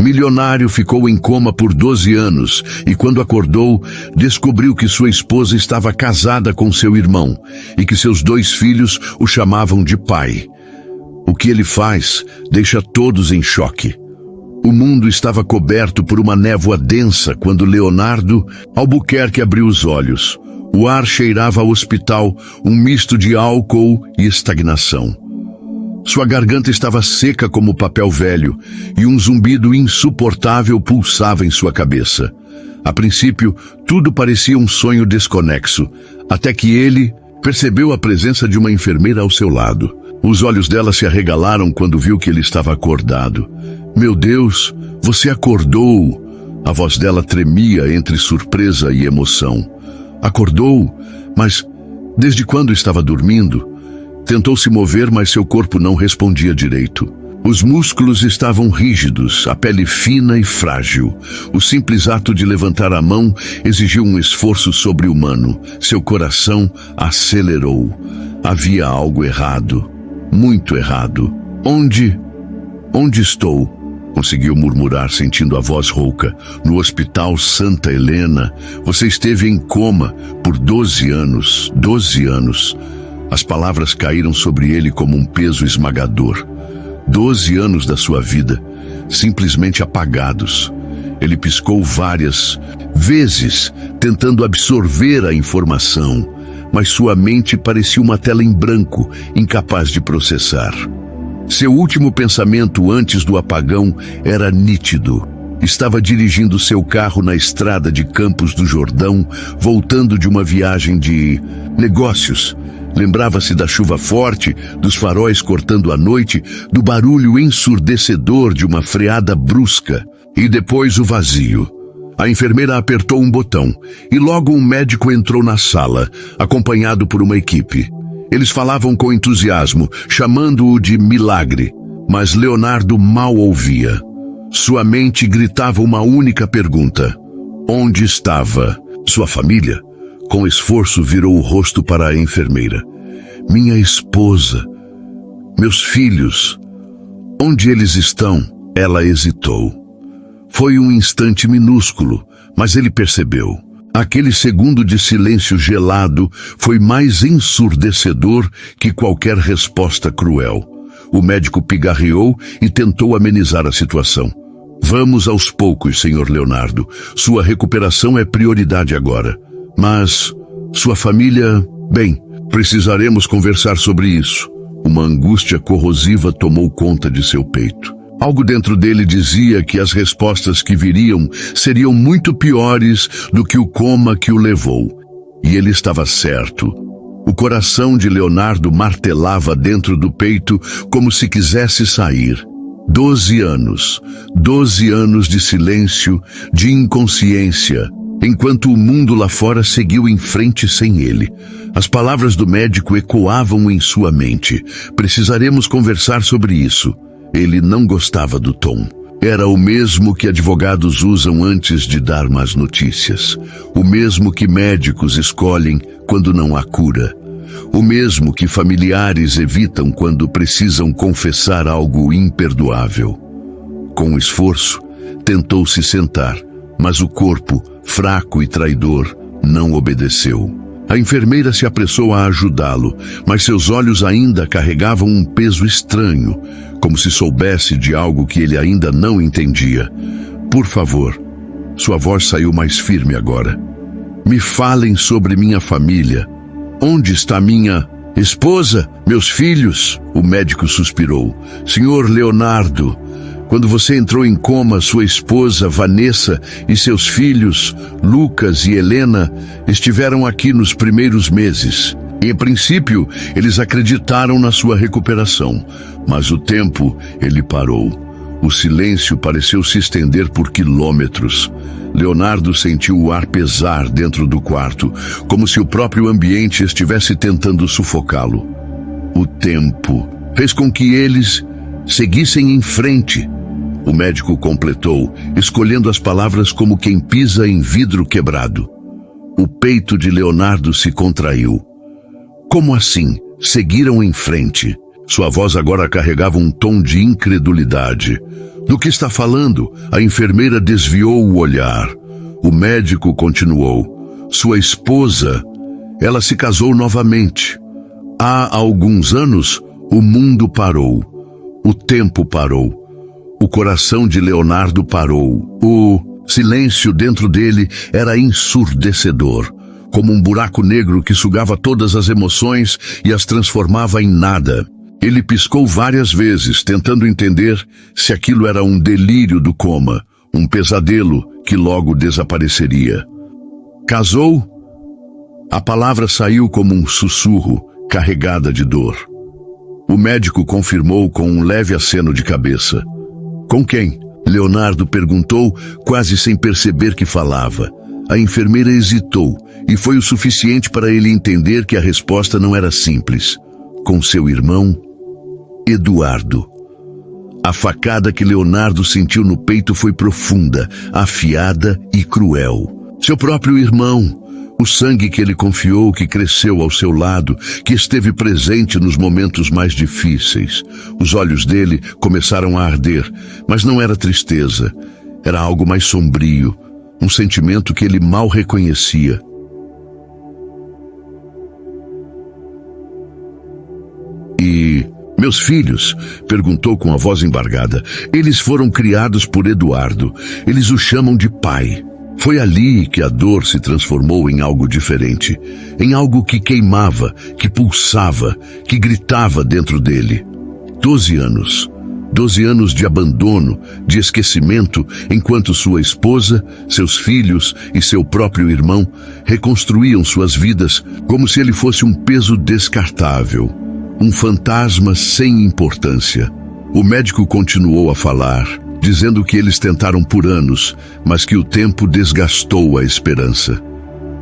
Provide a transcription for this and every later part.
Milionário ficou em coma por 12 anos e, quando acordou, descobriu que sua esposa estava casada com seu irmão e que seus 2 filhos o chamavam de pai. O que ele faz deixa todos em choque. O mundo estava coberto por uma névoa densa quando Leonardo Albuquerque abriu os olhos. O ar cheirava ao hospital, um misto de álcool e estagnação. Sua garganta estava seca como papel velho e um zumbido insuportável pulsava em sua cabeça. A princípio, tudo parecia um sonho desconexo, até que ele percebeu a presença de uma enfermeira ao seu lado. Os olhos dela se arregalaram quando viu que ele estava acordado. "Meu Deus, você acordou!" A voz dela tremia entre surpresa e emoção. "Acordou? Mas desde quando estava dormindo?" Tentou se mover, mas seu corpo não respondia direito. Os músculos estavam rígidos, a pele fina e frágil. O simples ato de levantar a mão exigiu um esforço sobre-humano. Seu coração acelerou. Havia algo errado. Muito errado. Onde estou?" Conseguiu murmurar, sentindo a voz rouca. "No Hospital Santa Helena. Você esteve em coma por 12 anos. 12 anos. As palavras caíram sobre ele como um peso esmagador. 12 anos da sua vida, simplesmente apagados. Ele piscou várias vezes, tentando absorver a informação, mas sua mente parecia uma tela em branco, incapaz de processar. Seu último pensamento antes do apagão era nítido. Estava dirigindo seu carro na estrada de Campos do Jordão, voltando de uma viagem de negócios. Lembrava-se da chuva forte, dos faróis cortando a noite, do barulho ensurdecedor de uma freada brusca. E depois o vazio. A enfermeira apertou um botão e logo um médico entrou na sala, acompanhado por uma equipe. Eles falavam com entusiasmo, chamando-o de milagre, mas Leonardo mal ouvia. Sua mente gritava uma única pergunta: onde estava sua família? Com esforço virou o rosto para a enfermeira. "Minha esposa, meus filhos, onde eles estão?" Ela hesitou. Foi um instante minúsculo, mas ele percebeu. Aquele segundo de silêncio gelado foi mais ensurdecedor que qualquer resposta cruel. O médico pigarreou e tentou amenizar a situação. "Vamos aos poucos, Sr. Leonardo. Sua recuperação é prioridade agora. Mas sua família... Bem, precisaremos conversar sobre isso." Uma angústia corrosiva tomou conta de seu peito. Algo dentro dele dizia que as respostas que viriam seriam muito piores do que o coma que o levou. E ele estava certo. O coração de Leonardo martelava dentro do peito como se quisesse sair. 12 anos. 12 anos de silêncio, de inconsciência, enquanto o mundo lá fora seguiu em frente sem ele. As palavras do médico ecoavam em sua mente. Precisaremos conversar sobre isso. Ele não gostava do tom. Era o mesmo que advogados usam antes de dar más notícias. O mesmo que médicos escolhem quando não há cura. O mesmo que familiares evitam quando precisam confessar algo imperdoável. Com esforço, tentou se sentar, mas o corpo, fraco e traidor, não obedeceu. A enfermeira se apressou a ajudá-lo, mas seus olhos ainda carregavam um peso estranho, como se soubesse de algo que ele ainda não entendia. "Por favor." Sua voz saiu mais firme agora. "Me falem sobre minha família. Onde está minha esposa? Meus filhos?" O médico suspirou. "Senhor Leonardo, quando você entrou em coma, sua esposa, Vanessa, e seus filhos, Lucas e Helena, estiveram aqui nos primeiros meses. Em princípio, eles acreditaram na sua recuperação, mas o tempo, ele parou. O silêncio pareceu se estender por quilômetros. Leonardo sentiu o ar pesar dentro do quarto, como se o próprio ambiente estivesse tentando sufocá-lo. O tempo fez com que eles seguissem em frente. O médico completou, escolhendo as palavras como quem pisa em vidro quebrado. O peito de Leonardo se contraiu. Como assim? Seguiram em frente? Sua voz agora carregava um tom de incredulidade. Do que está falando? A enfermeira desviou o olhar. O médico continuou. Sua esposa, ela se casou novamente. Há alguns anos, o mundo parou. O tempo parou. O coração de Leonardo parou. O silêncio dentro dele era ensurdecedor, como um buraco negro que sugava todas as emoções e as transformava em nada. Ele piscou várias vezes, tentando entender se aquilo era um delírio do coma, um pesadelo que logo desapareceria. Casou? A palavra saiu como um sussurro, carregada de dor. O médico confirmou com um leve aceno de cabeça. Com quem? Leonardo perguntou, quase sem perceber que falava. A enfermeira hesitou, e foi o suficiente para ele entender que a resposta não era simples. Com seu irmão, Eduardo. A facada que Leonardo sentiu no peito foi profunda, afiada e cruel. Seu próprio irmão, o sangue que ele confiou, que cresceu ao seu lado, que esteve presente nos momentos mais difíceis. Os olhos dele começaram a arder, mas não era tristeza. Era algo mais sombrio, um sentimento que ele mal reconhecia. E meus filhos? Perguntou com a voz embargada. Eles foram criados por Eduardo. Eles o chamam de pai. Foi ali que a dor se transformou em algo diferente, em algo que queimava, que pulsava, que gritava dentro dele. 12 anos. 12 anos de abandono, de esquecimento, enquanto sua esposa, seus filhos e seu próprio irmão reconstruíam suas vidas como se ele fosse um peso descartável, um fantasma sem importância. O médico continuou a falar, dizendo que eles tentaram por anos, mas que o tempo desgastou a esperança.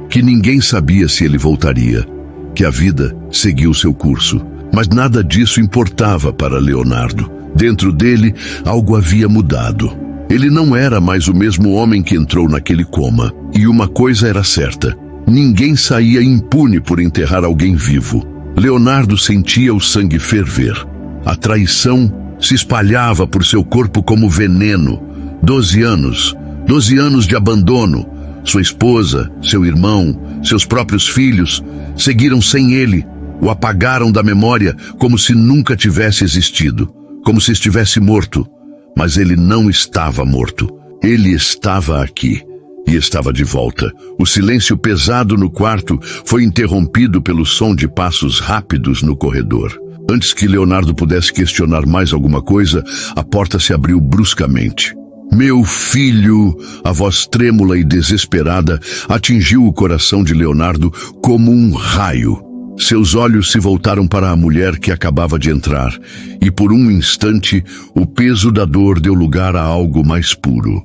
Que ninguém sabia se ele voltaria, que a vida seguiu seu curso. Mas nada disso importava para Leonardo. Dentro dele, algo havia mudado. Ele não era mais o mesmo homem que entrou naquele coma. E uma coisa era certa: ninguém saía impune por enterrar alguém vivo. Leonardo sentia o sangue ferver. A traição se espalhava por seu corpo como veneno. 12 anos. 12 anos de abandono. Sua esposa, seu irmão, seus próprios filhos seguiram sem ele. O apagaram da memória como se nunca tivesse existido. Como se estivesse morto. Mas ele não estava morto. Ele estava aqui. E estava de volta. O silêncio pesado no quarto foi interrompido pelo som de passos rápidos no corredor. Antes que Leonardo pudesse questionar mais alguma coisa, a porta se abriu bruscamente. Meu filho! A voz trêmula e desesperada atingiu o coração de Leonardo como um raio. Seus olhos se voltaram para a mulher que acabava de entrar, e por um instante o peso da dor deu lugar a algo mais puro.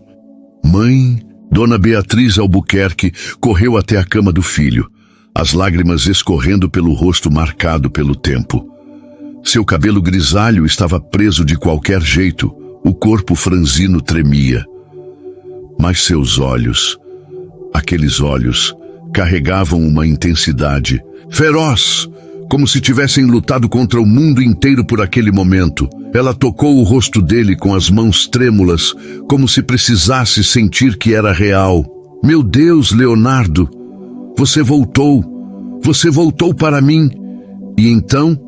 Mãe, Dona Beatriz Albuquerque correu até a cama do filho, as lágrimas escorrendo pelo rosto marcado pelo tempo. Seu cabelo grisalho estava preso de qualquer jeito, o corpo franzino tremia. Mas seus olhos, aqueles olhos, carregavam uma intensidade feroz, como se tivessem lutado contra o mundo inteiro por aquele momento. Ela tocou o rosto dele com as mãos trêmulas, como se precisasse sentir que era real. Meu Deus, Leonardo, você voltou. Você voltou para mim. E então,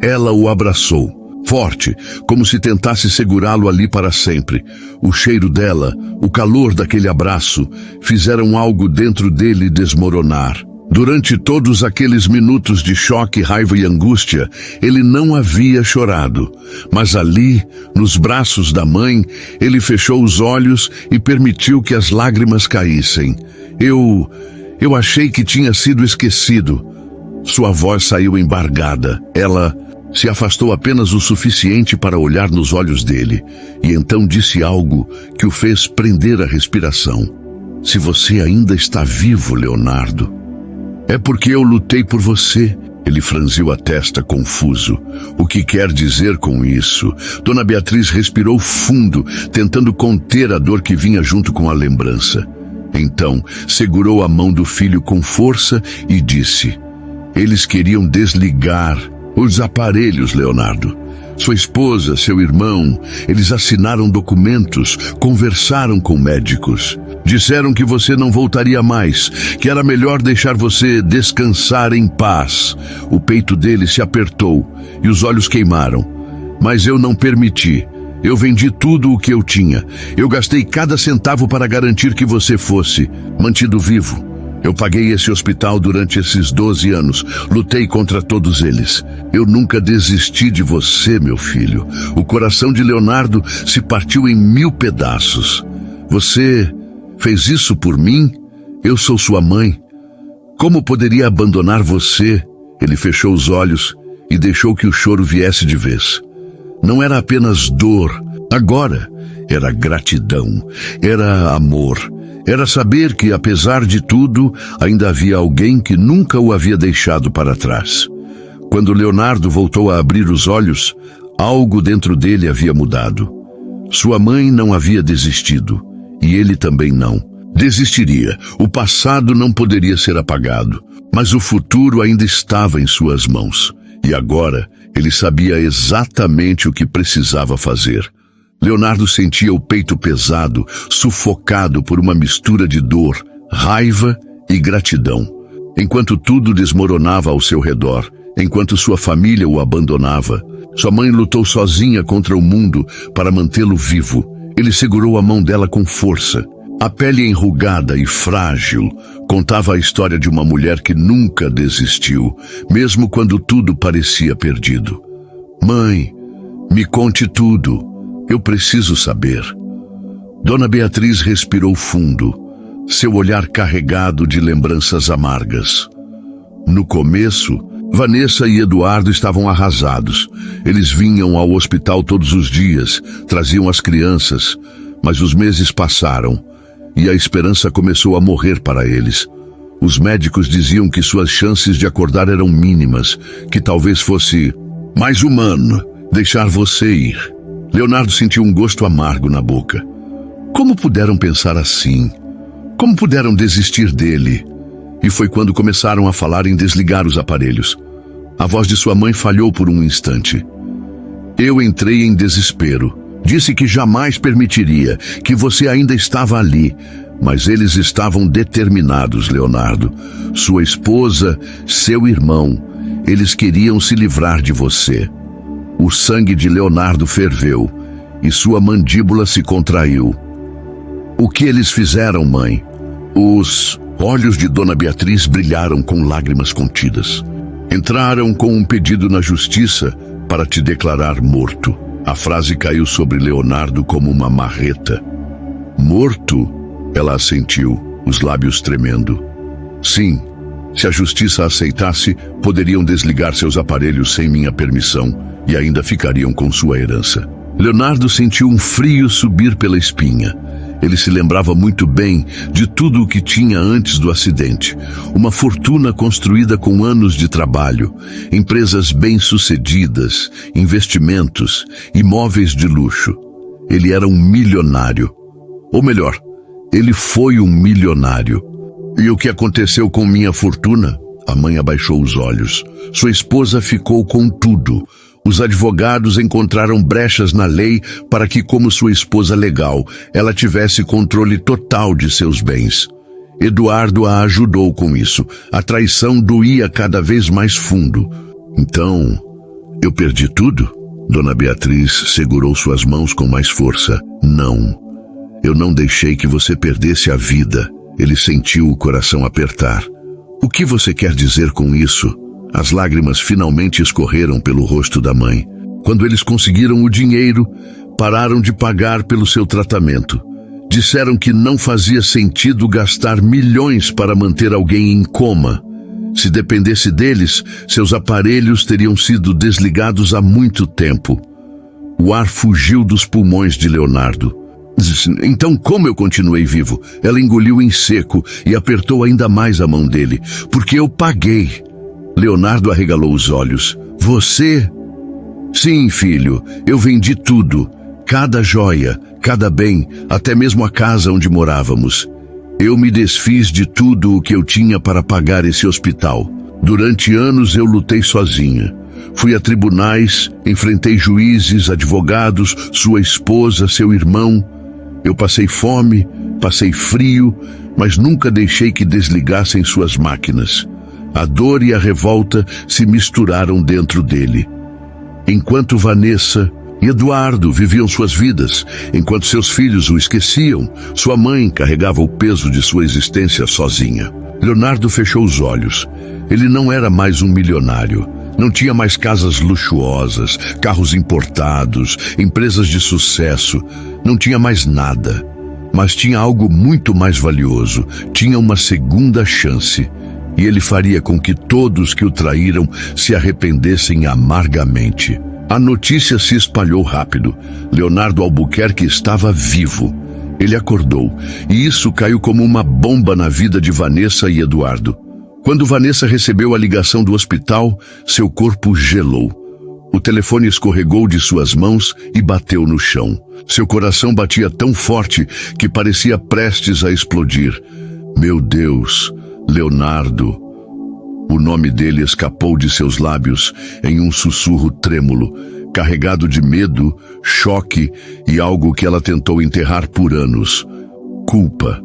ela o abraçou, forte, como se tentasse segurá-lo ali para sempre. O cheiro dela, o calor daquele abraço, fizeram algo dentro dele desmoronar. Durante todos aqueles minutos de choque, raiva e angústia, ele não havia chorado. Mas ali, nos braços da mãe, ele fechou os olhos e permitiu que as lágrimas caíssem. Eu achei que tinha sido esquecido. Sua voz saiu embargada. Ela se afastou apenas o suficiente para olhar nos olhos dele, e então disse algo que o fez prender a respiração. Se você ainda está vivo, Leonardo, é porque eu lutei por você. Ele franziu a testa, confuso. O que quer dizer com isso? Dona Beatriz respirou fundo, tentando conter a dor que vinha junto com a lembrança. Então, segurou a mão do filho com força e disse: eles queriam desligar Os aparelhos, Leonardo. Sua esposa, seu irmão, eles assinaram documentos, conversaram com médicos. Disseram que você não voltaria mais, que era melhor deixar você descansar em paz. O peito dele se apertou e os olhos queimaram. Mas eu não permiti. Eu vendi tudo o que eu tinha. Eu gastei cada centavo para garantir que você fosse mantido vivo. Eu paguei esse hospital durante esses 12 anos. Lutei contra todos eles. Eu nunca desisti de você, meu filho. O coração de Leonardo se partiu em 1000 pedaços. Você fez isso por mim? Eu sou sua mãe. Como poderia abandonar você? Ele fechou os olhos e deixou que o choro viesse de vez. Não era apenas dor. Agora era gratidão. Era amor. Era saber que, apesar de tudo, ainda havia alguém que nunca o havia deixado para trás. Quando Leonardo voltou a abrir os olhos, algo dentro dele havia mudado. Sua mãe não havia desistido, e ele também não. Desistiria. O passado não poderia ser apagado, mas o futuro ainda estava em suas mãos. E agora, ele sabia exatamente o que precisava fazer. Leonardo sentia o peito pesado, sufocado por uma mistura de dor, raiva e gratidão. Enquanto tudo desmoronava ao seu redor, enquanto sua família o abandonava, sua mãe lutou sozinha contra o mundo para mantê-lo vivo. Ele segurou a mão dela com força. A pele enrugada e frágil contava a história de uma mulher que nunca desistiu, mesmo quando tudo parecia perdido. Mãe, me conte tudo. Eu preciso saber. Dona Beatriz respirou fundo, seu olhar carregado de lembranças amargas. No começo, Vanessa e Eduardo estavam arrasados. Eles vinham ao hospital todos os dias, traziam as crianças, mas os meses passaram e a esperança começou a morrer para eles. Os médicos diziam que suas chances de acordar eram mínimas, que talvez fosse mais humano deixar você ir. Leonardo sentiu um gosto amargo na boca. Como puderam pensar assim? Como puderam desistir dele? E foi quando começaram a falar em desligar os aparelhos. A voz de sua mãe falhou por um instante. Eu entrei em desespero. Disse que jamais permitiria, que você ainda estava ali. Mas eles estavam determinados, Leonardo. Sua esposa, seu irmão, eles queriam se livrar de você. O sangue de Leonardo ferveu e sua mandíbula se contraiu. O que eles fizeram, mãe? Os olhos de Dona Beatriz brilharam com lágrimas contidas. Entraram com um pedido na justiça para te declarar morto. A frase caiu sobre Leonardo como uma marreta. Morto? Ela assentiu, os lábios tremendo. Sim, se a justiça aceitasse, poderiam desligar seus aparelhos sem minha permissão e ainda ficariam com sua herança. Leonardo sentiu um frio subir pela espinha. Ele se lembrava muito bem de tudo o que tinha antes do acidente. Uma fortuna construída com anos de trabalho, empresas bem-sucedidas, investimentos, imóveis de luxo. Ele era um milionário. Ou melhor, ele foi um milionário. E o que aconteceu com minha fortuna? A mãe abaixou os olhos. Sua esposa ficou com tudo. Os advogados encontraram brechas na lei para que, como sua esposa legal, ela tivesse controle total de seus bens. Eduardo a ajudou com isso. A traição doía cada vez mais fundo. Então, eu perdi tudo? Dona Beatriz segurou suas mãos com mais força. Não. Eu não deixei que você perdesse a vida. Ele sentiu o coração apertar. O que você quer dizer com isso? As lágrimas finalmente escorreram pelo rosto da mãe. Quando eles conseguiram o dinheiro, pararam de pagar pelo seu tratamento. Disseram que não fazia sentido gastar milhões para manter alguém em coma. Se dependesse deles, seus aparelhos teriam sido desligados há muito tempo. O ar fugiu dos pulmões de Leonardo. Então como eu continuei vivo? Ela engoliu em seco e apertou ainda mais a mão dele. Porque eu paguei. Leonardo arregalou os olhos. Você? Sim, filho, eu vendi tudo. Cada joia, cada bem, até mesmo a casa onde morávamos. Eu me desfiz de tudo o que eu tinha para pagar esse hospital. Durante anos eu lutei sozinha. Fui a tribunais, enfrentei juízes, advogados, sua esposa, seu irmão. Eu passei fome, passei frio, mas nunca deixei que desligassem suas máquinas. A dor e a revolta se misturaram dentro dele. Enquanto Vanessa e Eduardo viviam suas vidas, enquanto seus filhos o esqueciam, sua mãe carregava o peso de sua existência sozinha. Leonardo fechou os olhos. Ele não era mais um milionário. Não tinha mais casas luxuosas, carros importados, empresas de sucesso. Não tinha mais nada. Mas tinha algo muito mais valioso. Tinha uma segunda chance. E ele faria com que todos que o traíram se arrependessem amargamente. A notícia se espalhou rápido. Leonardo Albuquerque estava vivo. Ele acordou, e isso caiu como uma bomba na vida de Vanessa e Eduardo. Quando Vanessa recebeu a ligação do hospital, seu corpo gelou. O telefone escorregou de suas mãos e bateu no chão. Seu coração batia tão forte que parecia prestes a explodir. Meu Deus, Leonardo! O nome dele escapou de seus lábios em um sussurro trêmulo, carregado de medo, choque e algo que ela tentou enterrar por anos. Culpa.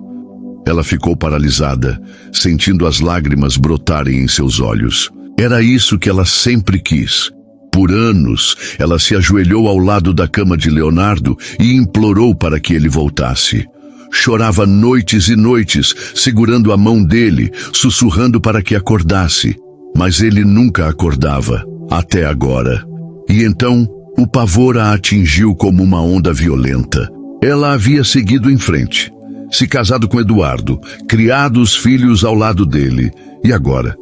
Ela ficou paralisada, sentindo as lágrimas brotarem em seus olhos. Era isso que ela sempre quis. Por anos, ela se ajoelhou ao lado da cama de Leonardo e implorou para que ele voltasse. Chorava noites e noites, segurando a mão dele, sussurrando para que acordasse. Mas ele nunca acordava, até agora. E então, o pavor a atingiu como uma onda violenta. Ela havia seguido em frente, se casado com Eduardo, criado os filhos ao lado dele. E agora?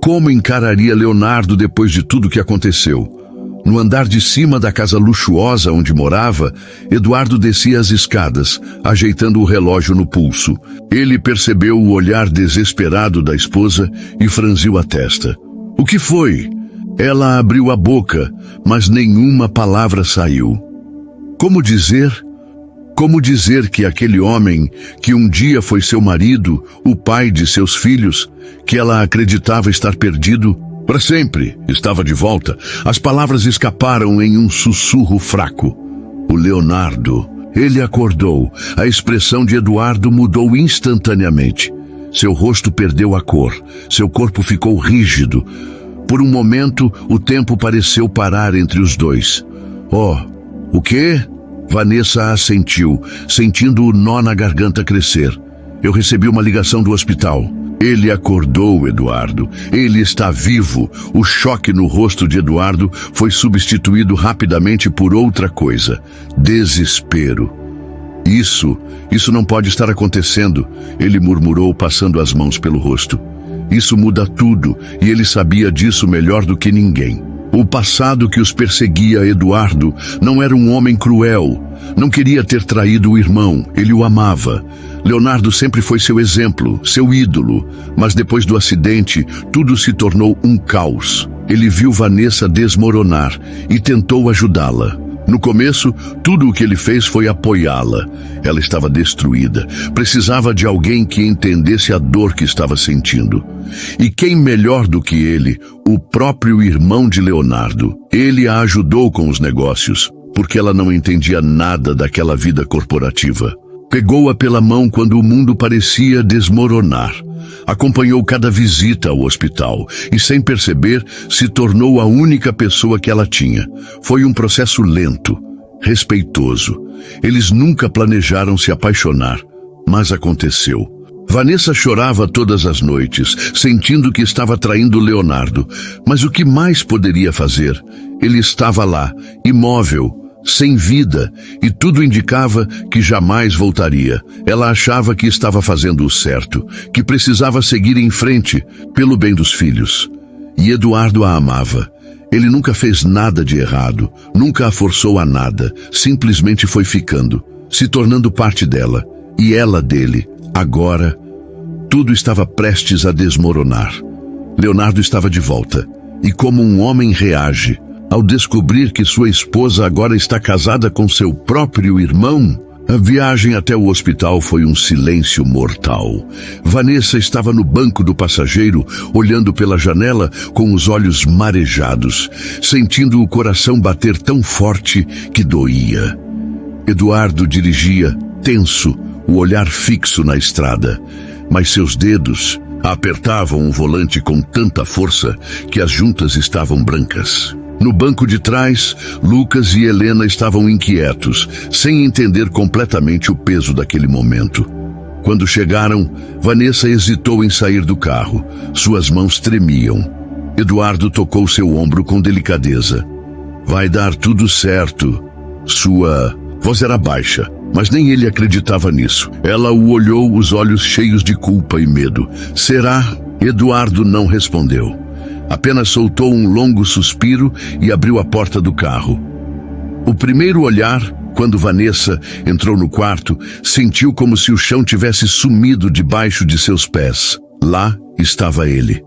Como encararia Leonardo depois de tudo que aconteceu? No andar de cima da casa luxuosa onde morava, Eduardo descia as escadas, ajeitando o relógio no pulso. Ele percebeu o olhar desesperado da esposa e franziu a testa. O que foi? Ela abriu a boca, mas nenhuma palavra saiu. Como dizer que aquele homem, que um dia foi seu marido, o pai de seus filhos, que ela acreditava estar perdido, para sempre estava de volta? As palavras escaparam em um sussurro fraco. O Leonardo. Ele acordou. A expressão de Eduardo mudou instantaneamente. Seu rosto perdeu a cor. Seu corpo ficou rígido. Por um momento, o tempo pareceu parar entre os dois. Oh, o quê? Vanessa assentiu, sentindo o nó na garganta crescer. Eu recebi uma ligação do hospital. Ele acordou, Eduardo. Ele está vivo. O choque no rosto de Eduardo foi substituído rapidamente por outra coisa. Desespero. Isso não pode estar acontecendo, ele murmurou, passando as mãos pelo rosto. Isso muda tudo, e ele sabia disso melhor do que ninguém. O passado que os perseguia, Eduardo, não era um homem cruel. Não queria ter traído o irmão, ele o amava. Leonardo sempre foi seu exemplo, seu ídolo. Mas depois do acidente, tudo se tornou um caos. Ele viu Vanessa desmoronar e tentou ajudá-la. No começo, tudo o que ele fez foi apoiá-la. Ela estava destruída. Precisava de alguém que entendesse a dor que estava sentindo. E quem melhor do que ele? O próprio irmão de Leonardo. Ele a ajudou com os negócios, porque ela não entendia nada daquela vida corporativa. Pegou-a pela mão quando o mundo parecia desmoronar. Acompanhou cada visita ao hospital e, sem perceber, se tornou a única pessoa que ela tinha. Foi um processo lento, respeitoso. Eles nunca planejaram se apaixonar, mas aconteceu. Vanessa chorava todas as noites, sentindo que estava traindo Leonardo. Mas o que mais poderia fazer? Ele estava lá, imóvel, sem vida, e tudo indicava que jamais voltaria. Ela achava que estava fazendo o certo, que precisava seguir em frente, pelo bem dos filhos. E Eduardo a amava. Ele nunca fez nada de errado, nunca a forçou a nada, simplesmente foi ficando, se tornando parte dela, e ela dele. Agora, tudo estava prestes a desmoronar. Leonardo estava de volta, e como um homem reage ao descobrir que sua esposa agora está casada com seu próprio irmão? A viagem até o hospital foi um silêncio mortal. Vanessa estava no banco do passageiro, olhando pela janela com os olhos marejados, sentindo o coração bater tão forte que doía. Eduardo dirigia, tenso, o olhar fixo na estrada, mas seus dedos apertavam o volante com tanta força que as juntas estavam brancas. No banco de trás, Lucas e Helena estavam inquietos, sem entender completamente o peso daquele momento. Quando chegaram, Vanessa hesitou em sair do carro. Suas mãos tremiam. Eduardo tocou seu ombro com delicadeza. Vai dar tudo certo. Sua voz era baixa, mas nem ele acreditava nisso. Ela o olhou, os olhos cheios de culpa e medo. Será? Eduardo não respondeu. Apenas soltou um longo suspiro e abriu a porta do carro. O primeiro olhar, quando Vanessa entrou no quarto, sentiu como se o chão tivesse sumido debaixo de seus pés. Lá estava ele.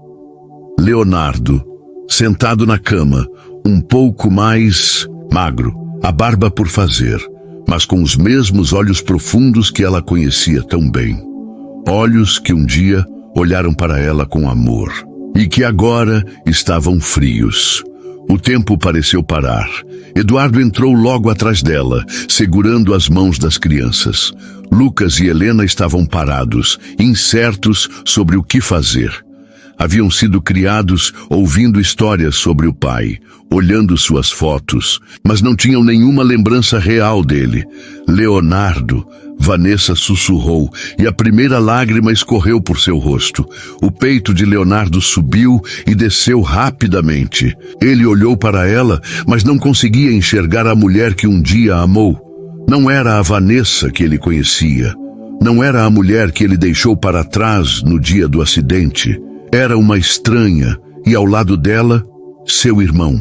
Leonardo, sentado na cama, um pouco mais magro, a barba por fazer, mas com os mesmos olhos profundos que ela conhecia tão bem. Olhos que um dia olharam para ela com amor. E que agora estavam frios. O tempo pareceu parar. Eduardo entrou logo atrás dela, segurando as mãos das crianças. Lucas e Helena estavam parados, incertos sobre o que fazer. Haviam sido criados ouvindo histórias sobre o pai, olhando suas fotos, mas não tinham nenhuma lembrança real dele. Leonardo, Vanessa sussurrou, e a primeira lágrima escorreu por seu rosto. O peito de Leonardo subiu e desceu rapidamente. Ele olhou para ela, mas não conseguia enxergar a mulher que um dia amou. Não era a Vanessa que ele conhecia. Não era a mulher que ele deixou para trás no dia do acidente. Era uma estranha, e ao lado dela, seu irmão.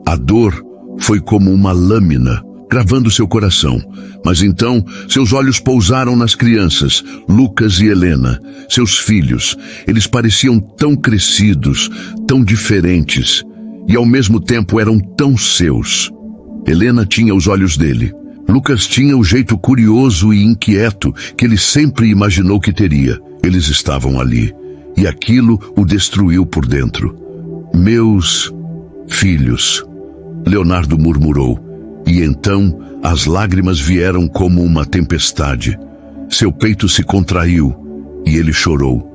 A dor foi como uma lâmina, cravando seu coração. Mas então, seus olhos pousaram nas crianças, Lucas e Helena, seus filhos. Eles pareciam tão crescidos, tão diferentes, e ao mesmo tempo eram tão seus. Helena tinha os olhos dele. Lucas tinha o jeito curioso e inquieto que ele sempre imaginou que teria. Eles estavam ali, e aquilo o destruiu por dentro. Meus filhos, Leonardo murmurou. E então as lágrimas vieram como uma tempestade. Seu peito se contraiu e ele chorou.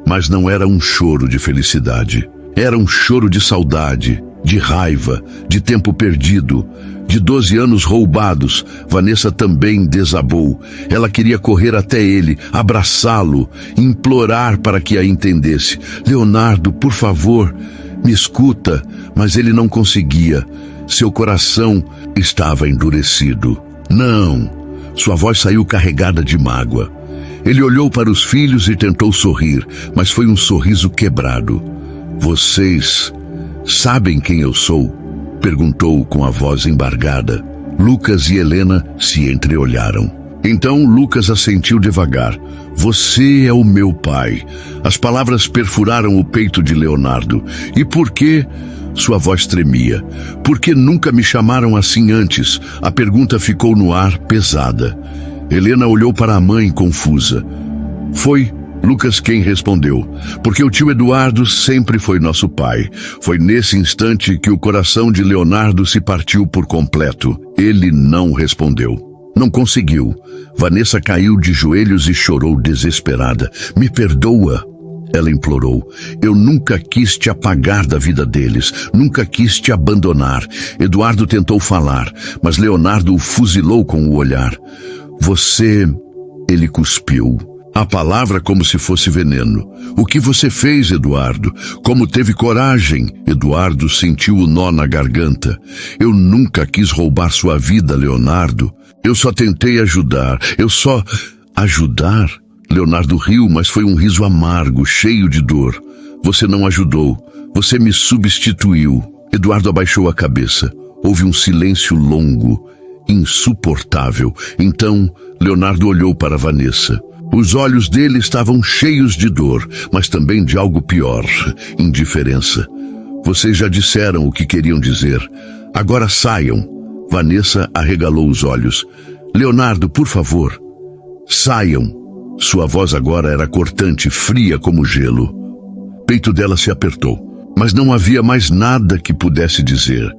Mas não era um choro de felicidade. Era um choro de saudade, de raiva, de tempo perdido, de 12 anos roubados. Vanessa também desabou. Ela queria correr até ele, abraçá-lo, implorar para que a entendesse. Leonardo, por favor, me escuta. Mas ele não conseguia. Seu coração estava endurecido. Não! Sua voz saiu carregada de mágoa. Ele olhou para os filhos e tentou sorrir, mas foi um sorriso quebrado. Vocês sabem quem eu sou? Perguntou com a voz embargada. Lucas e Helena se entreolharam. Então Lucas assentiu devagar. Você é o meu pai. As palavras perfuraram o peito de Leonardo. E por quê? Sua voz tremia. Por que nunca me chamaram assim antes? A pergunta ficou no ar, pesada. Helena olhou para a mãe, confusa. Foi Lucas quem respondeu. Porque o tio Eduardo sempre foi nosso pai. Foi nesse instante que o coração de Leonardo se partiu por completo. Ele não respondeu. Não conseguiu. Vanessa caiu de joelhos e chorou desesperada. Me perdoa. Ela implorou. Eu nunca quis te apagar da vida deles, nunca quis te abandonar. Eduardo tentou falar, mas Leonardo o fuzilou com o olhar. Você... Ele cuspiu. A palavra como se fosse veneno. O que você fez, Eduardo? Como teve coragem? Eduardo sentiu o nó na garganta. Eu nunca quis roubar sua vida, Leonardo. Eu só tentei ajudar. Ajudar? Leonardo riu, mas foi um riso amargo, cheio de dor. Você não ajudou. Você me substituiu. Eduardo abaixou a cabeça. Houve um silêncio longo, insuportável. Então, Leonardo olhou para Vanessa. Os olhos dele estavam cheios de dor, mas também de algo pior, indiferença. Vocês já disseram o que queriam dizer. Agora saiam. Vanessa arregalou os olhos. Leonardo, por favor, saiam. Sua voz agora era cortante, fria como gelo. O peito dela se apertou, mas não havia mais nada que pudesse dizer.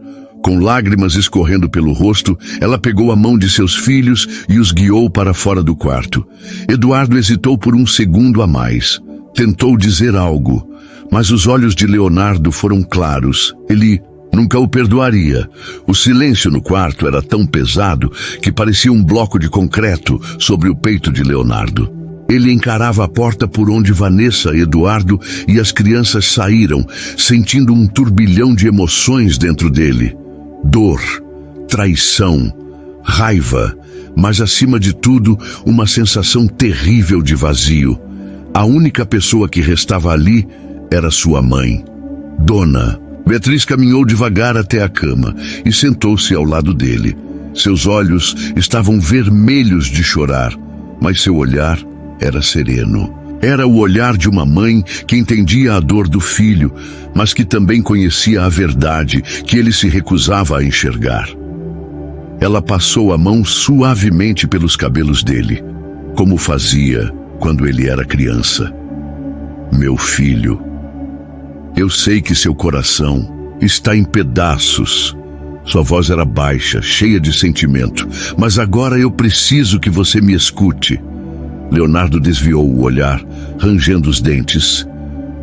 Com lágrimas escorrendo pelo rosto, ela pegou a mão de seus filhos e os guiou para fora do quarto. Eduardo hesitou por um segundo a mais. Tentou dizer algo, mas os olhos de Leonardo foram claros. Ele nunca o perdoaria. O silêncio no quarto era tão pesado que parecia um bloco de concreto sobre o peito de Leonardo. Ele encarava a porta por onde Vanessa, Eduardo e as crianças saíram, sentindo um turbilhão de emoções dentro dele. Dor, traição, raiva, mas acima de tudo, uma sensação terrível de vazio. A única pessoa que restava ali era sua mãe, Dona. Beatriz caminhou devagar até a cama e sentou-se ao lado dele. Seus olhos estavam vermelhos de chorar, mas seu olhar era sereno. Era o olhar de uma mãe que entendia a dor do filho, mas que também conhecia a verdade que ele se recusava a enxergar. Ela passou a mão suavemente pelos cabelos dele, como fazia quando ele era criança. Meu filho, eu sei que seu coração está em pedaços. Sua voz era baixa, cheia de sentimento, mas agora eu preciso que você me escute. Leonardo desviou o olhar, rangendo os dentes.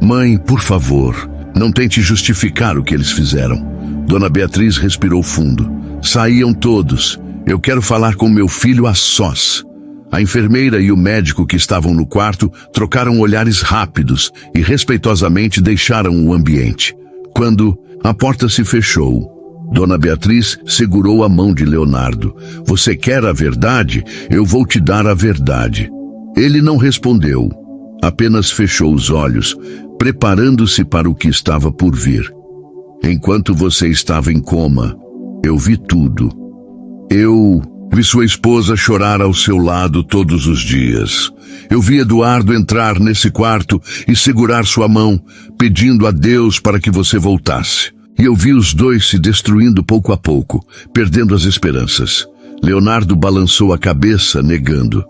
Mãe, por favor, não tente justificar o que eles fizeram. Dona Beatriz respirou fundo. Saíam todos. Eu quero falar com meu filho a sós. A enfermeira e o médico que estavam no quarto trocaram olhares rápidos e respeitosamente deixaram o ambiente. Quando a porta se fechou, Dona Beatriz segurou a mão de Leonardo. Você quer a verdade? Eu vou te dar a verdade. Ele não respondeu, apenas fechou os olhos, preparando-se para o que estava por vir. Enquanto você estava em coma, eu vi tudo. Eu vi sua esposa chorar ao seu lado todos os dias. Eu vi Eduardo entrar nesse quarto e segurar sua mão, pedindo a Deus para que você voltasse. E eu vi os dois se destruindo pouco a pouco, perdendo as esperanças. Leonardo balançou a cabeça, negando.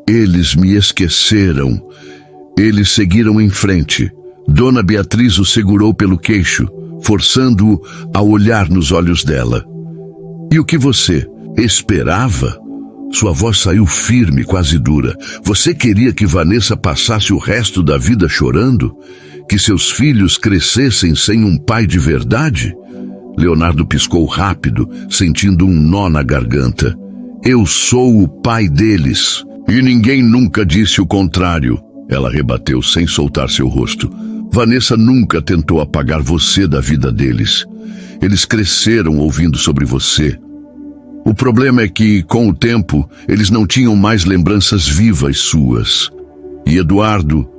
Eles me esqueceram. Eles seguiram em frente. Dona Beatriz o segurou pelo queixo, forçando-o a olhar nos olhos dela. E o que você esperava? Sua voz saiu firme, quase dura. Você queria que Vanessa passasse o resto da vida chorando? Que seus filhos crescessem sem um pai de verdade? Leonardo piscou rápido, sentindo um nó na garganta. Eu sou o pai deles. E ninguém nunca disse o contrário. Ela rebateu sem soltar seu rosto. Vanessa nunca tentou apagar você da vida deles. Eles cresceram ouvindo sobre você. O problema é que, com o tempo, eles não tinham mais lembranças vivas suas. E Eduardo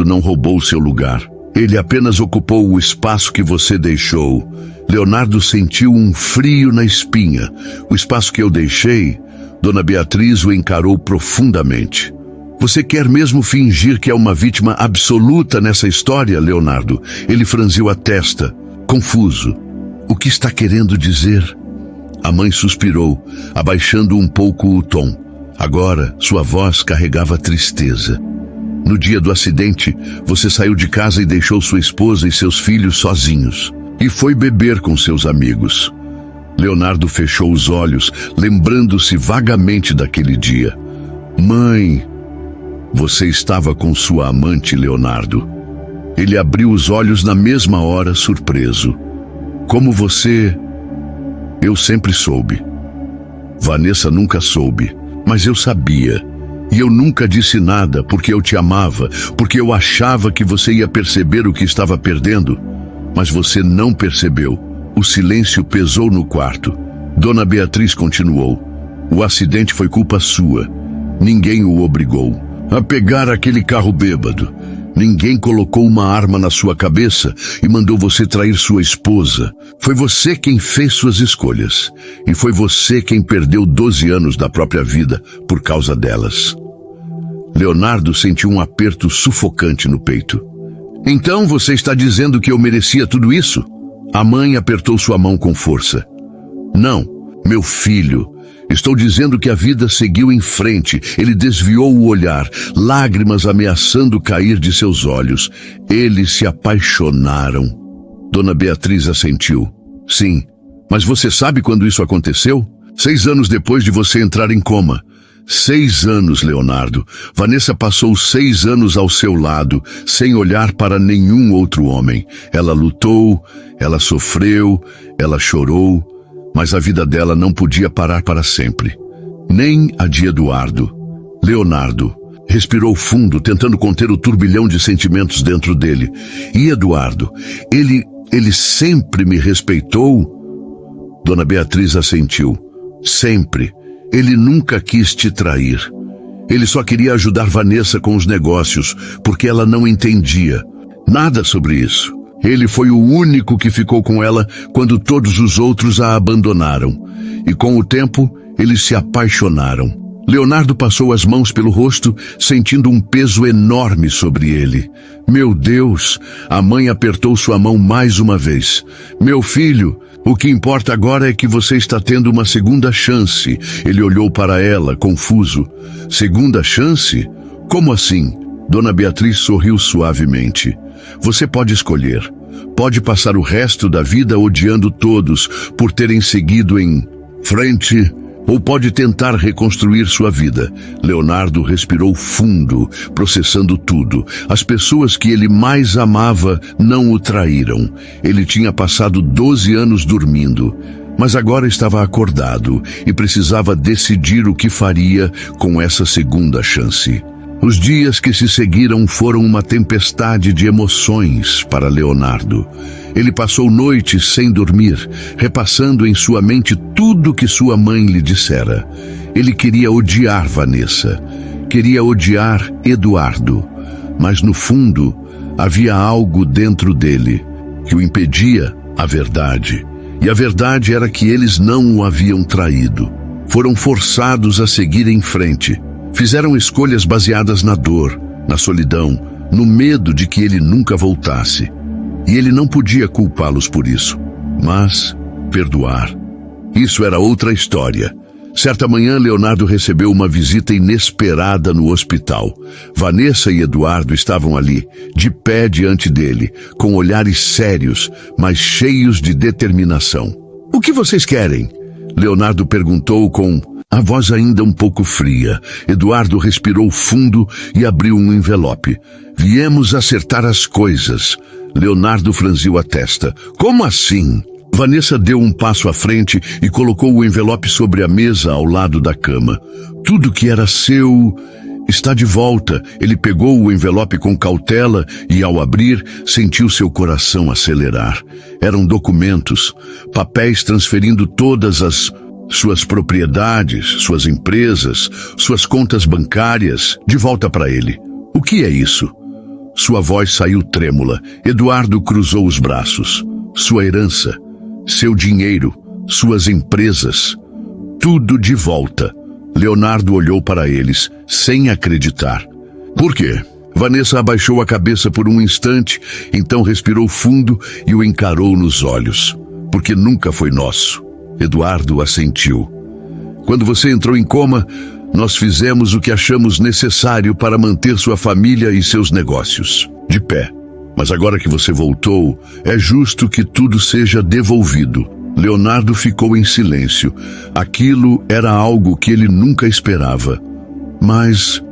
não roubou seu lugar. Ele apenas ocupou o espaço que você deixou. Leonardo sentiu um frio na espinha. O espaço que eu deixei, Dona Beatriz o encarou profundamente. Você quer mesmo fingir que é uma vítima absoluta nessa história, Leonardo? Ele franziu a testa, confuso. O que está querendo dizer? A mãe suspirou, abaixando um pouco o tom. Agora, sua voz carregava tristeza. No dia do acidente, você saiu de casa e deixou sua esposa e seus filhos sozinhos. E foi beber com seus amigos. Leonardo fechou os olhos, lembrando-se vagamente daquele dia. Mãe, você estava com sua amante, Leonardo. Ele abriu os olhos na mesma hora, surpreso. Como você... Eu sempre soube. Vanessa nunca soube, mas eu sabia. E eu nunca disse nada porque eu te amava, porque eu achava que você ia perceber o que estava perdendo. Mas você não percebeu. O silêncio pesou no quarto. Dona Beatriz continuou. O acidente foi culpa sua. Ninguém o obrigou a pegar aquele carro bêbado. Ninguém colocou uma arma na sua cabeça e mandou você trair sua esposa. Foi você quem fez suas escolhas. E foi você quem perdeu 12 anos da própria vida por causa delas. Leonardo sentiu um aperto sufocante no peito. Então você está dizendo que eu merecia tudo isso? A mãe apertou sua mão com força. Não, meu filho, Estou dizendo que a vida seguiu em frente. Ele desviou o olhar, lágrimas ameaçando cair de seus olhos. Eles se apaixonaram. Dona Beatriz assentiu. Sim, mas você sabe quando isso aconteceu? 6 anos depois de você entrar em coma. 6 anos, Leonardo. Vanessa passou 6 anos ao seu lado, sem olhar para nenhum outro homem. Ela lutou, ela sofreu, ela chorou, mas a vida dela não podia parar para sempre. Nem a de Eduardo. Leonardo respirou fundo, tentando conter o turbilhão de sentimentos dentro dele. E Eduardo, ele sempre me respeitou? Dona Beatriz assentiu. Sempre. Ele nunca quis te trair. Ele só queria ajudar Vanessa com os negócios, porque ela não entendia nada sobre isso. Ele foi o único que ficou com ela quando todos os outros a abandonaram. E com o tempo, eles se apaixonaram. Leonardo passou as mãos pelo rosto, sentindo um peso enorme sobre ele. Meu Deus! A mãe apertou sua mão mais uma vez. Meu filho, o que importa agora é que você está tendo uma segunda chance. Ele olhou para ela, confuso. Segunda chance? Como assim? Dona Beatriz sorriu suavemente. Você pode escolher. Pode passar o resto da vida odiando todos por terem seguido em frente, ou pode tentar reconstruir sua vida. Leonardo respirou fundo, processando tudo. As pessoas que ele mais amava não o traíram. Ele tinha passado 12 anos dormindo, mas agora estava acordado e precisava decidir o que faria com essa segunda chance. Os dias que se seguiram foram uma tempestade de emoções para Leonardo. Ele passou noites sem dormir, repassando em sua mente tudo que sua mãe lhe dissera. Ele queria odiar Vanessa, queria odiar Eduardo, mas no fundo havia algo dentro dele que o impedia a verdade. E a verdade era que eles não o haviam traído. Foram forçados a seguir em frente. Fizeram escolhas baseadas na dor, na solidão, no medo de que ele nunca voltasse. E ele não podia culpá-los por isso, mas perdoar. Isso era outra história. Certa manhã, Leonardo recebeu uma visita inesperada no hospital. Vanessa e Eduardo estavam ali, de pé diante dele, com olhares sérios, mas cheios de determinação. O que vocês querem? Leonardo perguntou com a voz ainda um pouco fria. Eduardo respirou fundo e abriu um envelope. Viemos acertar as coisas. Leonardo franziu a testa. Como assim? Vanessa deu um passo à frente e colocou o envelope sobre a mesa ao lado da cama. Tudo que era seu está de volta. Ele pegou o envelope com cautela e, ao abrir, sentiu seu coração acelerar. Eram documentos, papéis transferindo todas as suas propriedades, suas empresas, suas contas bancárias, de volta para ele. O que é isso? Sua voz saiu trêmula. Eduardo cruzou os braços. Sua herança, seu dinheiro, suas empresas, tudo de volta. Leonardo olhou para eles, sem acreditar. Por quê? Vanessa abaixou a cabeça por um instante, então respirou fundo e o encarou nos olhos. Porque nunca foi nosso. Eduardo assentiu. Quando você entrou em coma, nós fizemos o que achamos necessário para manter sua família e seus negócios de pé. Mas agora que você voltou, é justo que tudo seja devolvido. Leonardo ficou em silêncio. Aquilo era algo que ele nunca esperava. Mas,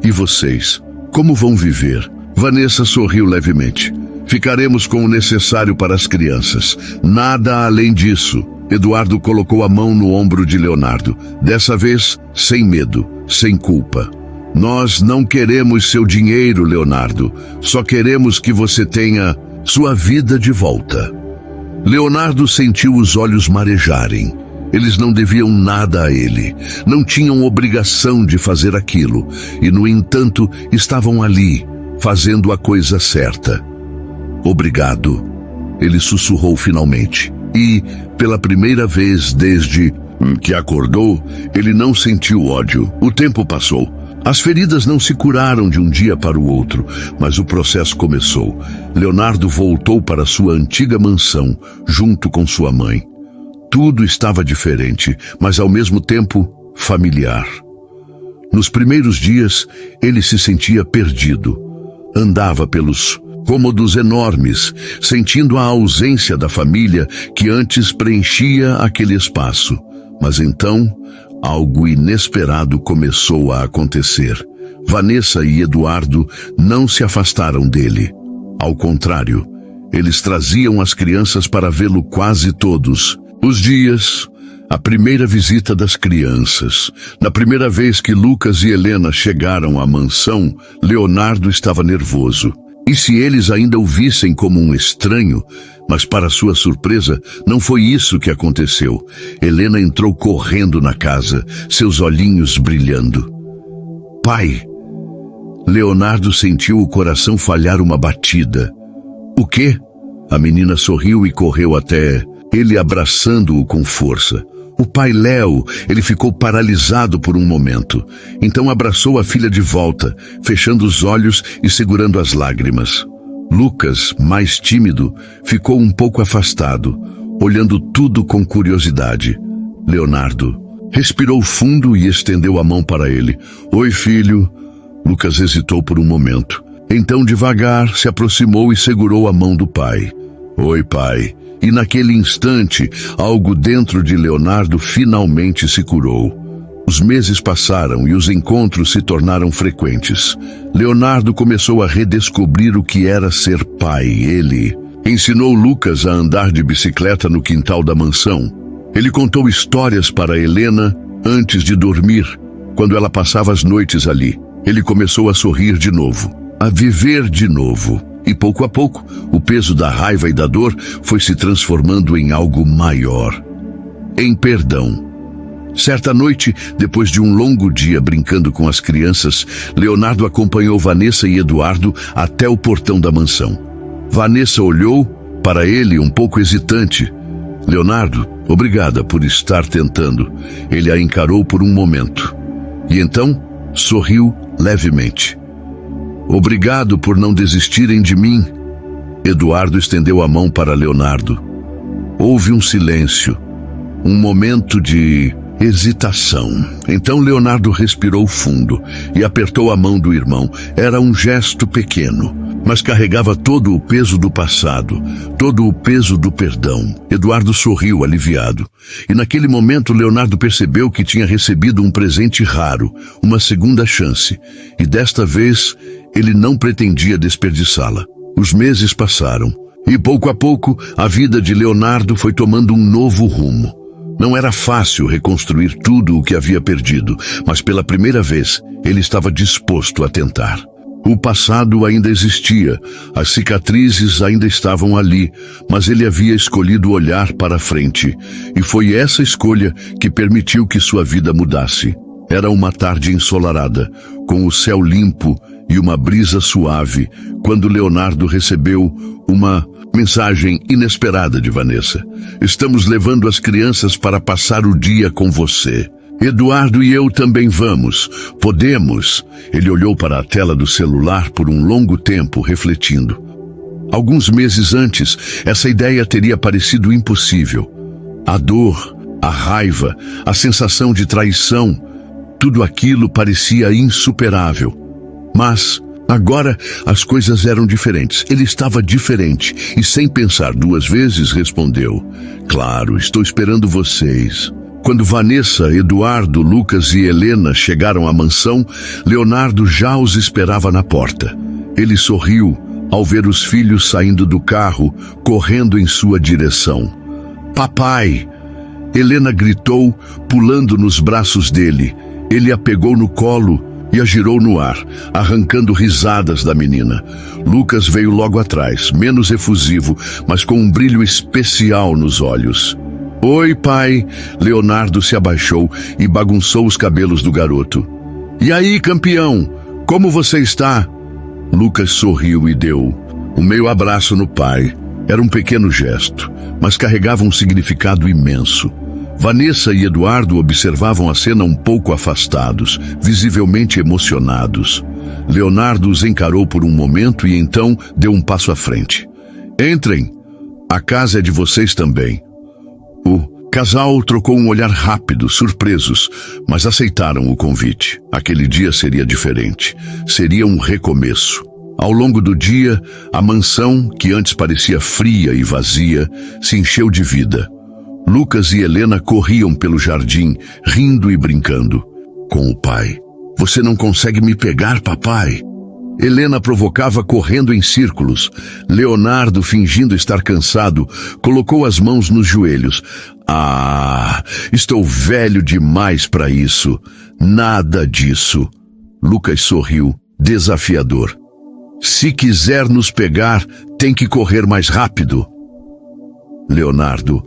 e vocês? Como vão viver? Vanessa sorriu levemente. Ficaremos com o necessário para as crianças. Nada além disso. Eduardo colocou a mão no ombro de Leonardo. Dessa vez, sem medo, sem culpa. Nós não queremos seu dinheiro, Leonardo. Só queremos que você tenha sua vida de volta. Leonardo sentiu os olhos marejarem. Eles não deviam nada a ele. Não tinham obrigação de fazer aquilo. E, no entanto, estavam ali, fazendo a coisa certa. Obrigado. Ele sussurrou finalmente. E, pela primeira vez desde que acordou, ele não sentiu ódio. O tempo passou. As feridas não se curaram de um dia para o outro, mas o processo começou. Leonardo voltou para sua antiga mansão, junto com sua mãe. Tudo estava diferente, mas ao mesmo tempo familiar. Nos primeiros dias, ele se sentia perdido. Andava pelos cômodos enormes, sentindo a ausência da família que antes preenchia aquele espaço. Mas então, algo inesperado começou a acontecer. Vanessa e Eduardo não se afastaram dele. Ao contrário, eles traziam as crianças para vê-lo quase todos os dias. A primeira visita das crianças. Na primeira vez que Lucas e Helena chegaram à mansão, Leonardo estava nervoso. E se eles ainda o vissem como um estranho? Mas para sua surpresa, não foi isso que aconteceu. Helena entrou correndo na casa, seus olhinhos brilhando. Pai! Leonardo sentiu o coração falhar uma batida. O quê? A menina sorriu e correu até ele, abraçando-o com força. O pai Léo, ele ficou paralisado por um momento. Então abraçou a filha de volta, fechando os olhos e segurando as lágrimas. Lucas, mais tímido, ficou um pouco afastado, olhando tudo com curiosidade. Leonardo respirou fundo e estendeu a mão para ele. Oi, filho. Lucas hesitou por um momento. Então, devagar, se aproximou e segurou a mão do pai. Oi, pai. E naquele instante, algo dentro de Leonardo finalmente se curou. Os meses passaram e os encontros se tornaram frequentes. Leonardo começou a redescobrir o que era ser pai. Ele ensinou Lucas a andar de bicicleta no quintal da mansão. Ele contou histórias para Helena antes de dormir, quando ela passava as noites ali. Ele começou a sorrir de novo, a viver de novo. E pouco a pouco, o peso da raiva e da dor foi se transformando em algo maior. Em perdão. Certa noite, depois de um longo dia brincando com as crianças, Leonardo acompanhou Vanessa e Eduardo até o portão da mansão. Vanessa olhou para ele um pouco hesitante. Leonardo, obrigada por estar tentando. Ele a encarou por um momento. E então, sorriu levemente. Obrigado por não desistirem de mim. Eduardo estendeu a mão para Leonardo. Houve um silêncio, um momento de hesitação. Então Leonardo respirou fundo e apertou a mão do irmão. Era um gesto pequeno, mas carregava todo o peso do passado, todo o peso do perdão. Eduardo sorriu aliviado. E naquele momento Leonardo percebeu que tinha recebido um presente raro, uma segunda chance. E desta vez, ele não pretendia desperdiçá-la. Os meses passaram, e pouco a pouco, a vida de Leonardo foi tomando um novo rumo. Não era fácil reconstruir tudo o que havia perdido, mas pela primeira vez, ele estava disposto a tentar. O passado ainda existia, as cicatrizes ainda estavam ali, mas ele havia escolhido olhar para frente, e foi essa escolha que permitiu que sua vida mudasse. Era uma tarde ensolarada, com o céu limpo e uma brisa suave, quando Leonardo recebeu uma mensagem inesperada de Vanessa. Estamos levando as crianças para passar o dia com você. Eduardo e eu também vamos. Podemos? Ele olhou para a tela do celular por um longo tempo, refletindo. Alguns meses antes, essa ideia teria parecido impossível. A dor, a raiva, a sensação de traição, tudo aquilo parecia insuperável. Mas agora as coisas eram diferentes. Ele estava diferente e, sem pensar duas vezes, respondeu: Claro, estou esperando vocês. Quando Vanessa, Eduardo, Lucas e Helena chegaram à mansão, Leonardo já os esperava na porta. Ele sorriu ao ver os filhos saindo do carro, correndo em sua direção. Papai! Helena gritou, pulando nos braços dele. Ele a pegou no colo e a girou no ar, arrancando risadas da menina. Lucas veio logo atrás, menos efusivo, mas com um brilho especial nos olhos. Oi, pai! Leonardo se abaixou e bagunçou os cabelos do garoto. E aí, campeão? Como você está? Lucas sorriu e deu um meio abraço no pai. Era um pequeno gesto, mas carregava um significado imenso. Vanessa e Eduardo observavam a cena um pouco afastados, visivelmente emocionados. Leonardo os encarou por um momento e então deu um passo à frente. Entrem! A casa é de vocês também. O casal trocou um olhar rápido, surpresos, mas aceitaram o convite. Aquele dia seria diferente. Seria um recomeço. Ao longo do dia, a mansão, que antes parecia fria e vazia, se encheu de vida. Lucas e Helena corriam pelo jardim, rindo e brincando. Com o pai. Você não consegue me pegar, papai? Helena provocava correndo em círculos. Leonardo, fingindo estar cansado, colocou as mãos nos joelhos. Ah, estou velho demais para isso. Nada disso. Lucas sorriu, desafiador. Se quiser nos pegar, tem que correr mais rápido. Leonardo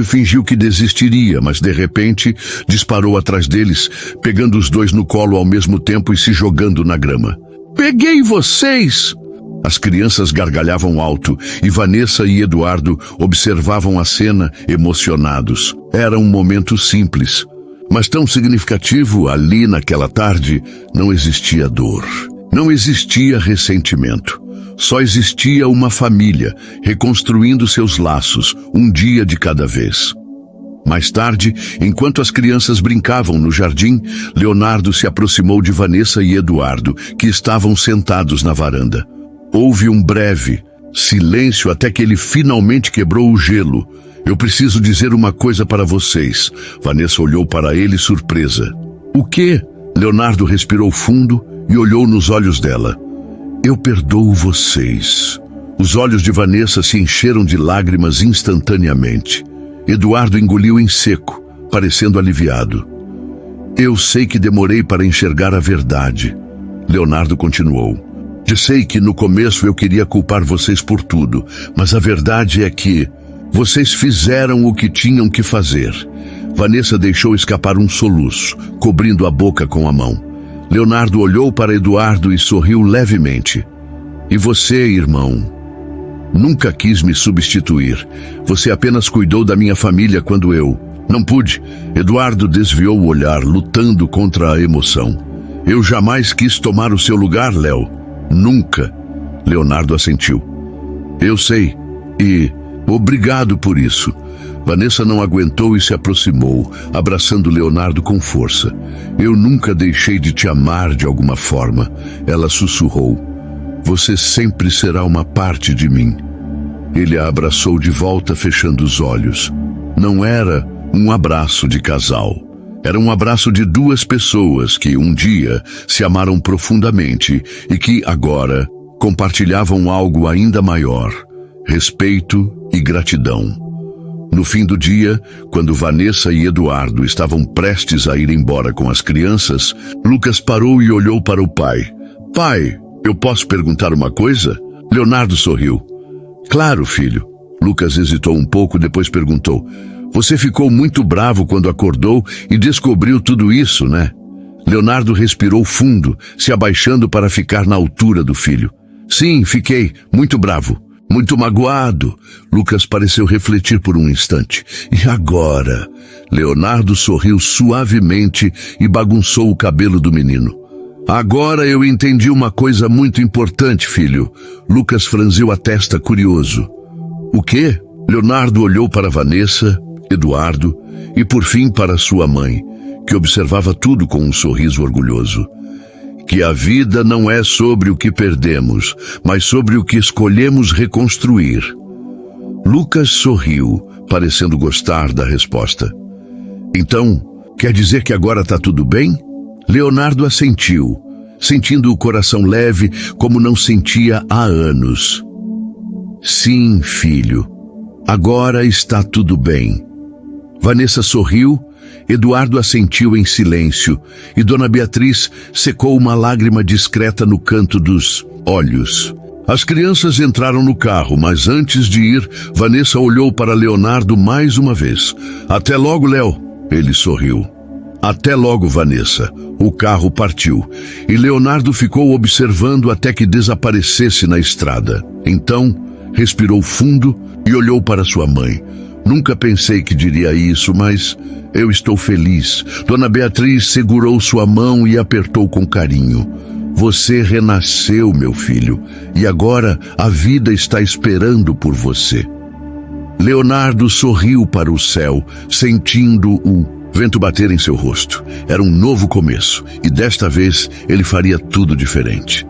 fingiu que desistiria, mas de repente disparou atrás deles, pegando os dois no colo ao mesmo tempo e se jogando na grama. Peguei vocês! As crianças gargalhavam alto e Vanessa e Eduardo observavam a cena emocionados. Era um momento simples, mas tão significativo. Ali naquela tarde não existia dor, não existia ressentimento. Só existia uma família, reconstruindo seus laços, um dia de cada vez. Mais tarde, enquanto as crianças brincavam no jardim, Leonardo se aproximou de Vanessa e Eduardo, que estavam sentados na varanda. Houve um breve silêncio até que ele finalmente quebrou o gelo. Eu preciso dizer uma coisa para vocês. Vanessa olhou para ele surpresa. O quê? Leonardo respirou fundo e olhou nos olhos dela. Eu perdoo vocês. Os olhos de Vanessa se encheram de lágrimas instantaneamente. Eduardo engoliu em seco, parecendo aliviado. Eu sei que demorei para enxergar a verdade. Leonardo continuou. Eu sei que no começo eu queria culpar vocês por tudo, mas a verdade é que vocês fizeram o que tinham que fazer. Vanessa deixou escapar um soluço, cobrindo a boca com a mão. Leonardo olhou para Eduardo e sorriu levemente. E você, irmão? Nunca quis me substituir. Você apenas cuidou da minha família quando eu não pude. Eduardo desviou o olhar, lutando contra a emoção. Eu jamais quis tomar o seu lugar, Léo. Nunca. Leonardo assentiu. Eu sei. E obrigado por isso. Vanessa não aguentou e se aproximou, abraçando Leonardo com força. Eu nunca deixei de te amar de alguma forma. Ela sussurrou. Você sempre será uma parte de mim. Ele a abraçou de volta, fechando os olhos. Não era um abraço de casal. Era um abraço de duas pessoas que um dia se amaram profundamente e que agora compartilhavam algo ainda maior: respeito e gratidão. No fim do dia, quando Vanessa e Eduardo estavam prestes a ir embora com as crianças, Lucas parou e olhou para o pai. Pai, eu posso perguntar uma coisa? Leonardo sorriu. Claro, filho. Lucas hesitou um pouco, depois perguntou. Você ficou muito bravo quando acordou e descobriu tudo isso, né? Leonardo respirou fundo, se abaixando para ficar na altura do filho. Sim, fiquei muito bravo. Muito magoado. Lucas pareceu refletir por um instante. E agora? Leonardo sorriu suavemente e bagunçou o cabelo do menino. Agora eu entendi uma coisa muito importante, filho. Lucas franziu a testa, curioso. O quê? Leonardo olhou para Vanessa, Eduardo e por fim para sua mãe, que observava tudo com um sorriso orgulhoso. Que a vida não é sobre o que perdemos, mas sobre o que escolhemos reconstruir. Lucas sorriu, parecendo gostar da resposta. Então, quer dizer que agora está tudo bem? Leonardo assentiu, sentindo o coração leve como não sentia há anos. Sim, filho, agora está tudo bem. Vanessa sorriu. Eduardo assentiu em silêncio e Dona Beatriz secou uma lágrima discreta no canto dos olhos. As crianças entraram no carro, mas antes de ir, Vanessa olhou para Leonardo mais uma vez. Até logo, Léo. Ele sorriu. Até logo, Vanessa. O carro partiu e Leonardo ficou observando até que desaparecesse na estrada. Então, respirou fundo e olhou para sua mãe. Nunca pensei que diria isso, mas eu estou feliz. Dona Beatriz segurou sua mão e apertou com carinho. Você renasceu, meu filho, e agora a vida está esperando por você. Leonardo sorriu para o céu, sentindo o vento bater em seu rosto. Era um novo começo, e desta vez ele faria tudo diferente.